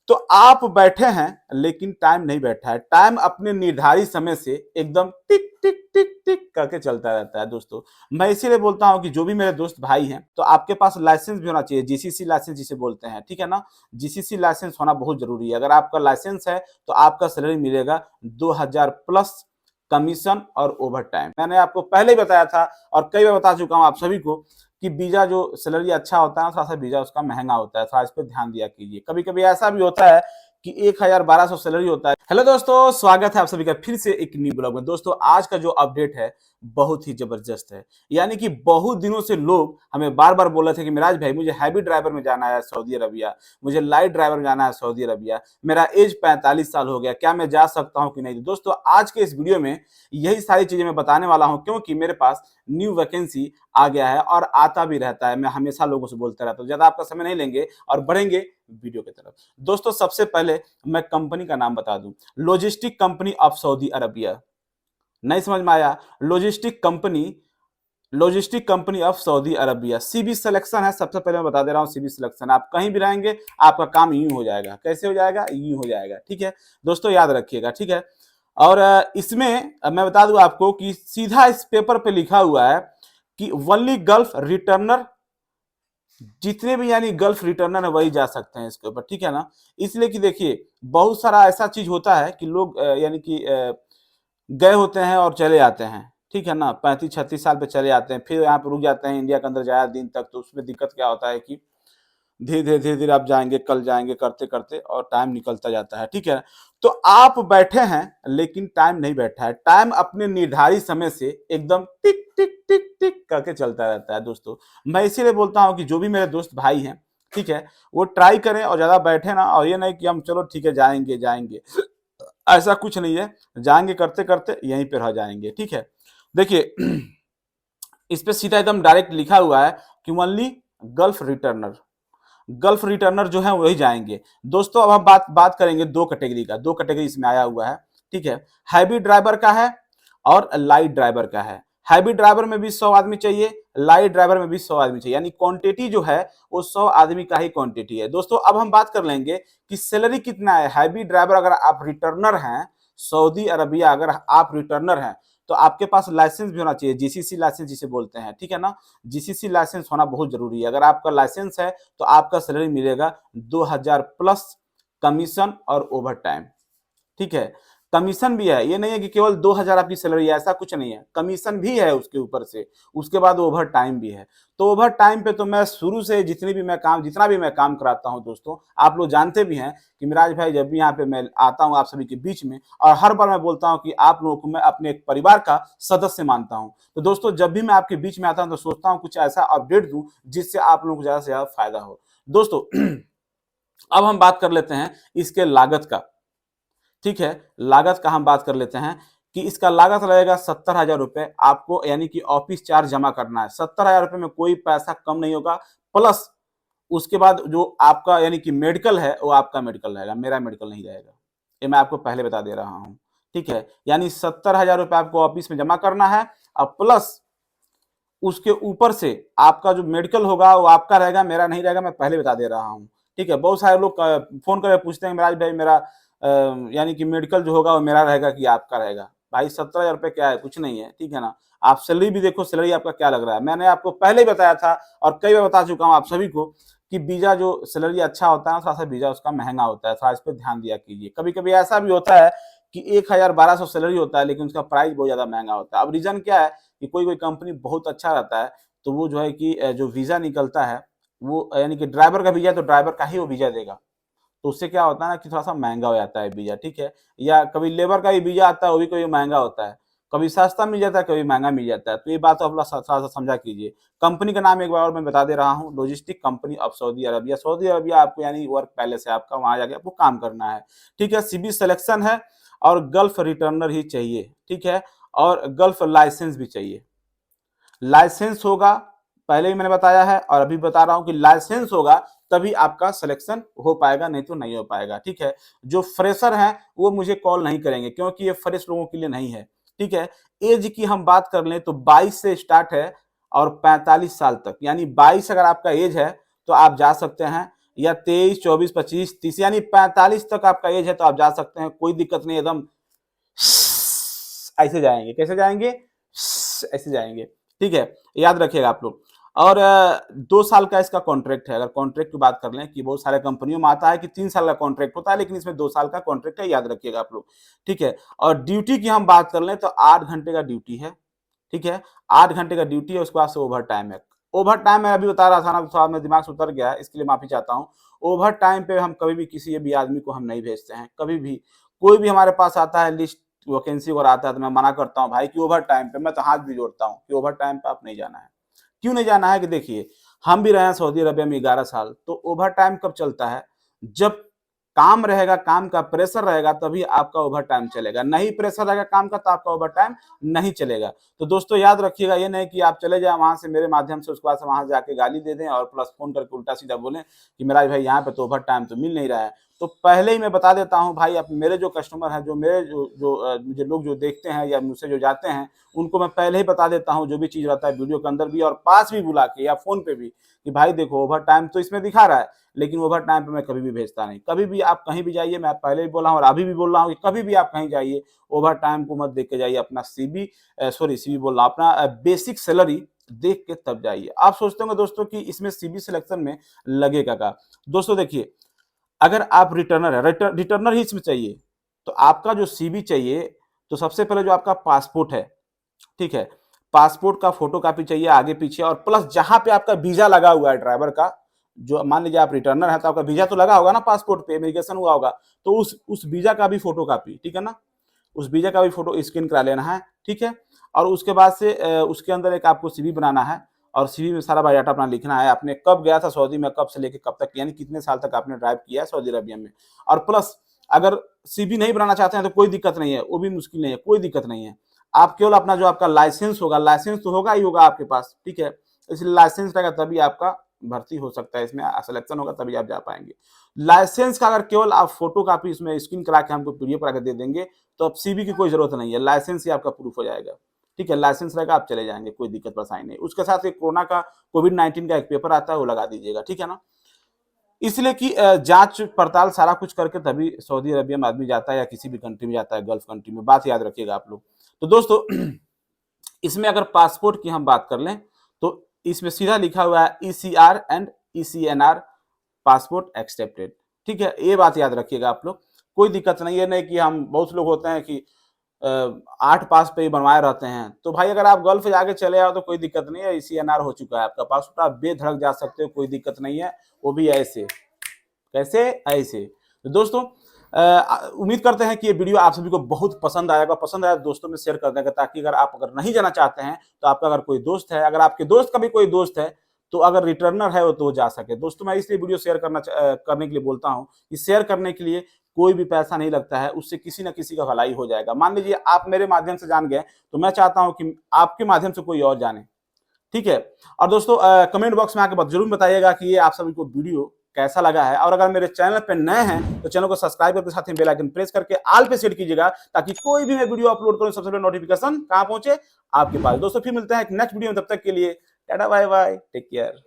तो आप बैठे हैं लेकिन टाइम नहीं बैठा है। टाइम अपने निर्धारित समय से एकदम टिक टिक टिक टिक करके चलता रहता है दोस्तों। मैं इसीलिए बोलता हूं कि जो भी मेरे दोस्त भाई हैं तो आपके पास लाइसेंस भी होना चाहिए, जीसीसी लाइसेंस जिसे बोलते हैं, ठीक है ना। जीसीसी लाइसेंस होना बहुत जरूरी है। अगर आपका लाइसेंस है तो आपका सैलरी मिलेगा 2000 प्लस कमीशन और ओवर टाइम। मैंने आपको पहले ही बताया था और कई बार बता चुका हूं आप सभी को कि वीजा जो सैलरी अच्छा होता है थोड़ा सा वीजा उसका महंगा होता है, थोड़ा इस पर ध्यान दिया कीजिए। कभी कभी ऐसा भी होता है कि 1200 सैलरी होता है। हेलो दोस्तों, स्वागत है आप सभी का फिर से एक न्यू ब्लॉग में। दोस्तों आज का जो अपडेट है बहुत ही जबरदस्त है। यानी कि बहुत दिनों से लोग हमें बार बार बोल रहे थे कि मिराज भाई मुझे हैवी ड्राइवर में जाना है सऊदी अरबिया, मुझे लाइट ड्राइवर में जाना है सऊदी अरबिया, मेरा एज 45 साल हो गया, क्या मैं जा सकता हूं कि नहीं। दोस्तों आज के इस वीडियो में यही सारी चीजें मैं बताने वाला हूं, क्योंकि मेरे पास न्यू वैकेंसी आ गया है और आता भी रहता है। मैं हमेशा लोगों से बोलता रहता हूं। ज्यादा आपका समय नहीं लेंगे और बढ़ेंगे वीडियो की तरफ। दोस्तों सबसे पहले मैं कंपनी का नाम बता दूं, logistic company of Saudi Arabia. नहीं समझ में आया? Logistic company of Saudi Arabia. CB selection है, सबसे पहले मैं बता दे रहा हूं सीबी सिलेक्शन। आप कहीं भी रहेंगे आपका काम यूं हो जाएगा। कैसे हो जाएगा? यूं हो जाएगा, ठीक है दोस्तों, याद रखिएगा, ठीक है। और इसमें मैं बता दूं आपको कि सीधा इस पेपर पे लिखा हुआ है कि ओनली गल्फ रिटर्नर, जितने भी यानी गल्फ रिटर्नर है वही जा सकते हैं इसके ऊपर, ठीक है ना। इसलिए कि देखिए बहुत सारा ऐसा चीज होता है कि लोग यानी कि गए होते हैं और चले आते हैं, ठीक है ना, 35-36 साल पे चले आते हैं, फिर यहाँ पे रुक जाते हैं इंडिया के अंदर ज्यादा दिन तक। तो उसमें दिक्कत क्या होता है कि धीरे धीरे आप जाएंगे, कल जाएंगे करते करते और टाइम निकलता जाता है, ठीक है। तो आप बैठे हैं लेकिन टाइम नहीं बैठा है। टाइम अपने निर्धारित समय से एकदम टिक टिक टिक टिक करके चलता रहता है दोस्तों। मैं इसीलिए बोलता हूं कि जो भी मेरे दोस्त भाई हैं, ठीक है, वो ट्राई करें और ज्यादा बैठे ना। और ये नहीं कि हम चलो ठीक है जाएंगे जाएंगे, ऐसा कुछ नहीं है। जाएंगे करते करते यहीं पे रह जाएंगे, ठीक है। देखिए इस पे सीधा एकदम डायरेक्ट लिखा हुआ है कि only gulf returner, gulf returner जो है वही जाएंगे। दोस्तों अब हम बात करेंगे दो कैटेगरी का, दो कैटेगरी इसमें आया हुआ है, ठीक है। हैवी ड्राइवर का है और लाइट ड्राइवर का है। हैवी ड्राइवर में भी 100 आदमी चाहिए, लाइट ड्राइवर में भी 100 आदमी चाहिए, यानी क्वांटिटी जो है वो 100 आदमी का ही क्वांटिटी है। दोस्तों अब हम बात कर लेंगे कि सैलरी कितना है। हैवी ड्राइवर अगर आप रिटर्नर हैं सऊदी अरबिया, अगर आप रिटर्नर हैं तो आपके पास लाइसेंस भी होना चाहिए, जीसीसी लाइसेंस जिसे बोलते हैं, ठीक है ना। जीसीसी लाइसेंस होना बहुत जरूरी है। अगर आपका लाइसेंस है तो आपका सैलरी मिलेगा 2000 प्लस कमीशन और ओवर टाइम, ठीक है। कमीशन भी है, ये नहीं है कि केवल 2000 आपकी सैलरी है, ऐसा कुछ नहीं है, कमीशन भी है उसके ऊपर से। उसके बाद ओवर टाइम भी है। तो ओवर टाइम पे तो मैं शुरू से जितना भी मैं काम कराता हूं दोस्तों, आप लोग जानते भी हैं कि मिराज भाई जब भी यहाँ पे मैं आता हूं आप सभी के बीच में, और हर बार मैं बोलता हूं कि आप लोगों को मैं अपने एक परिवार का सदस्य मानता हूं। तो दोस्तों जब भी मैं आपके बीच में आता हूं तो सोचता हूं कुछ ऐसा अपडेट दूं जिससे आप लोगों को ज्यादा से ज्यादा फायदा हो। दोस्तों अब हम बात कर लेते हैं इसके लागत का, ठीक है। लागत का हम बात कर लेते हैं कि इसका लागत लगेगा 70,000 रुपए आपको, यानी कि ऑफिस चार्ज जमा करना है। 70,000 रुपए में कोई पैसा कम नहीं होगा। प्लस उसके बाद जो आपका यानी कि मेडिकल है वो आपका मेडिकल रहेगा, मेरा मेडिकल नहीं रहेगा। ये मैं आपको पहले बता दे रहा हूं, ठीक है। यानी 70,000 रुपए आपको ऑफिस में जमा करना है और प्लस उसके ऊपर से आपका जो मेडिकल होगा वो आपका रहेगा, मेरा नहीं रहेगा, मैं पहले बता दे रहा हूँ, ठीक है। बहुत सारे लोग फोन करके पूछते हैं मिराज भाई मेरा यानी कि मेडिकल जो होगा वो मेरा रहेगा कि आपका रहेगा। भाई 70,000 रुपए क्या है, कुछ नहीं है, ठीक है ना। आप सैलरी भी देखो, सैलरी आपका क्या लग रहा है। मैंने आपको पहले ही बताया था और कई बार बता चुका हूँ आप सभी को कि वीजा जो सैलरी अच्छा होता है थोड़ा सा वीजा उसका महंगा होता है, थोड़ा इस पर ध्यान दिया कीजिए। कभी कभी ऐसा भी होता है कि 1200 सैलरी होता है लेकिन उसका प्राइस बहुत ज्यादा महंगा होता है। अब रीजन क्या है कि कोई कोई कंपनी बहुत अच्छा रहता है तो वो जो है कि जो वीजा निकलता है वो यानी कि ड्राइवर का वीजा, तो ड्राइवर का ही वो वीजा देगा। तो उससे क्या होता है ना कि थोड़ा सा महंगा हो जाता है वीजा, ठीक है। या कभी लेबर का भी वीजा आता है वो भी कभी महंगा होता है, कभी सस्ता मिल जाता है कभी महंगा मिल जाता है। तो ये बात आप लोग थोड़ा सा समझा कीजिए। कंपनी का नाम एक बार और मैं बता दे रहा हूँ, logistic company of Saudi Arabia. Saudi Arabia आपको यानी वर्क पैलेस है आपका, वहां जाके आपको काम करना है, ठीक है। सीबी सिलेक्शन है और गल्फ रिटर्नर ही चाहिए, ठीक है। और गल्फ लाइसेंस भी चाहिए। लाइसेंस होगा, पहले ही मैंने बताया है और अभी बता रहा हूं कि लाइसेंस होगा तभी आपका सिलेक्शन हो पाएगा, नहीं तो नहीं हो पाएगा, ठीक है। जो फ्रेशर हैं वो मुझे कॉल नहीं करेंगे क्योंकि ये फ्रेश लोगों के लिए नहीं है, ठीक है। एज की हम बात कर लें तो 22 से स्टार्ट है और 45 साल तक, यानी 22 अगर आपका एज है तो आप जा सकते हैं। या 23, 24, 25, 30 यानी 45 तक आपका एज है तो आप जा सकते हैं, कोई दिक्कत नहीं, एकदम ऐसे जाएंगे। कैसे जाएंगे? ऐसे जाएंगे। ठीक है, याद रखिएगा आप लोग। और 2 साल का इसका कॉन्ट्रैक्ट है। अगर कॉन्ट्रैक्ट की बात कर लें कि बहुत सारे कंपनियों में आता है कि 3 साल का कॉन्ट्रैक्ट होता है, लेकिन इसमें 2 साल का कॉन्ट्रैक्ट है, याद रखिएगा आप लोग। ठीक है, और ड्यूटी की हम बात कर लें तो 8 घंटे का ड्यूटी है। ठीक है, 8 घंटे का ड्यूटी है, उसके बाद से ओवर टाइम है। ओवर टाइम मैं अभी बता रहा था ना, थोड़ा मेरे दिमाग से उतर गया, इसके लिए माफी चाहता हूँ। ओवर टाइम पे हम कभी भी किसी भी आदमी को हम नहीं भेजते हैं, कभी भी। कोई भी हमारे पास आता है लिस्ट वैकेंसी और आता है तो मैं मना करता हूँ भाई कि ओवर टाइम पे, मैं तो हाथ भी जोड़ता हूँ कि ओवर टाइम पे आप नहीं जाना है। क्यों नहीं जाना है? कि देखिए, हम भी रहे हैं सऊदी अरबिया में 11 साल, तो ओवर टाइम कब चलता है? जब काम रहेगा, काम का प्रेशर रहेगा, तभी आपका ओवर टाइम चलेगा। नहीं प्रेशर रहेगा काम का तो आपका ओवर टाइम नहीं चलेगा। तो दोस्तों याद रखिएगा, ये नहीं कि आप चले जाए वहां से मेरे माध्यम से, उसके बाद से वहां जाके गाली दे दें और प्लस फोन करके उल्टा सीधा बोलें कि मेरा भाई यहाँ पे तो ओवर टाइम तो मिल नहीं रहा है। तो पहले ही मैं बता देता हूँ भाई, अब मेरे जो कस्टमर हैं, जो मेरे मुझे लोग जो देखते हैं या मुझसे जो जाते हैं, उनको मैं पहले ही बता देता हूँ जो भी चीज रहता है वीडियो के अंदर भी और पास भी बुला के या फोन पे भी, कि भाई देखो ओवर टाइम तो इसमें दिखा रहा है, लेकिन ओवर टाइम पे मैं कभी भी भेजता नहीं। कभी भी आप कहीं भी जाइए, मैं पहले भी बोला हूँ और अभी भी बोल रहा हूँ कि कभी भी आप कहीं जाइए, ओवर टाइम को मत देख के जाइए। अपना सीबी बोल रहा हूँ, अपना बेसिक सैलरी देख के तब जाइए। आप सोचते होंगे दोस्तों कि इसमें सीबी सिलेक्शन में लगेगा क्या? दोस्तों देखिए, अगर आप रिटर्नर है, रिटर्नर ही इसमें चाहिए, तो आपका जो सीबी चाहिए, तो सबसे पहले जो आपका पासपोर्ट है, ठीक है, पासपोर्ट का फोटो कॉपी चाहिए आगे पीछे, और प्लस जहां पे आपका वीजा लगा हुआ है ड्राइवर का, जो मान लीजिए आप रिटर्नर है तो आपका वीजा तो लगा होगा ना, पासपोर्ट पे इमिग्रेशन हुआ होगा, तो उस वीजा का भी फोटो कॉपी, ठीक है ना, उस वीजा का भी फोटो स्कैन करा लेना है। ठीक है, और उसके बाद से उसके अंदर एक आपको सीवी बनाना है, और सीवी में सारा बायोडाटा अपना लिखना है, आपने कब गया था सऊदी में, कब से लेके कब तक, यानी कितने साल तक आपने ड्राइव किया है सऊदी अरबिया में। और प्लस अगर सीवी नहीं बनाना चाहते हैं तो कोई दिक्कत नहीं है, वो भी मुश्किल नहीं है, कोई दिक्कत नहीं है। आप केवल अपना जो आपका लाइसेंस होगा, लाइसेंस तो होगा ही होगा आपके पास, ठीक है, इसलिए लाइसेंस रहेगा तभी आपका भर्ती हो सकता है, इसमें सिलेक्शन होगा तभी आप जा पाएंगे। लाइसेंस का अगर केवल आप फोटो कॉपी इसमें स्क्रीन करा के हमको पीडीएफ करा के दे देंगे, तो अब सीवी की कोई जरूरत नहीं है, लाइसेंस ही आपका प्रूफ हो जाएगा। ठीक है, लाइसेंस रहेगा, आप चले जाएंगे, कोई दिक्कत परेशानी नहीं। उसके साथ एक कोरोना का, कोविड-19 का एक पेपर आता है, वो लगा दीजिएगा, ठीक है ना। इसलिए कि जांच पड़ताल सारा कुछ करके तभी सऊदी अरबिया में आदमी जाता है या किसी भी कंट्री में जाता है, गल्फ कंट्री में, बात याद रखिएगा आप लोग। तो दोस्तों इसमें अगर पासपोर्ट की हम बात कर लें तो इसमें सीधा लिखा हुआ है ECR and ECNR, passport accepted. ठीक है, ये बात याद रखिएगा आप लोग, कोई दिक्कत नहीं है। नहीं कि हम बहुत लोग होते हैं कि 8 पास पे ही बनवाए रहते हैं, तो भाई अगर आप गल्फ जाके चले आओ तो कोई दिक्कत नहीं है, ECNR हो चुका है आपका पासपोर्ट, आप बेधड़क जा सकते हो, कोई दिक्कत नहीं है, वो भी ऐसे। कैसे? ऐसे। तो दोस्तों उम्मीद करते हैं कि ये वीडियो आप सभी को बहुत पसंद आएगा। पसंद आया तो दोस्तों में शेयर कर देगा, ताकि अगर आप नहीं जाना चाहते हैं तो आपका अगर कोई दोस्त है, अगर आपके दोस्त का भी कोई दोस्त है तो अगर रिटर्नर है वो तो जा सके। दोस्तों मैं इसलिए वीडियो शेयर करने के लिए बोलता हूँ कि शेयर करने के लिए कोई भी पैसा नहीं लगता है, उससे किसी ना किसी का भलाई हो जाएगा। मान लीजिए आप मेरे माध्यम से जान गए, तो मैं चाहता हूं कि आपके माध्यम से कोई और जाने। ठीक है, और दोस्तों कमेंट बॉक्स में आके जरूर बताइएगा कि ये आप सभी को वीडियो कैसा लगा है, और अगर मेरे चैनल पे नए हैं तो चैनल को सब्सक्राइब करके साथ ही बेल आइकन प्रेस करके ऑल पे सेट कीजिएगा, ताकि कोई भी मैं वीडियो अपलोड करूं सबसे पहले नोटिफिकेशन कहां पहुंचे, आपके पास। दोस्तों फिर मिलते हैं एक नेक्स्ट वीडियो में, तब तक के लिए tata bye bye, take care.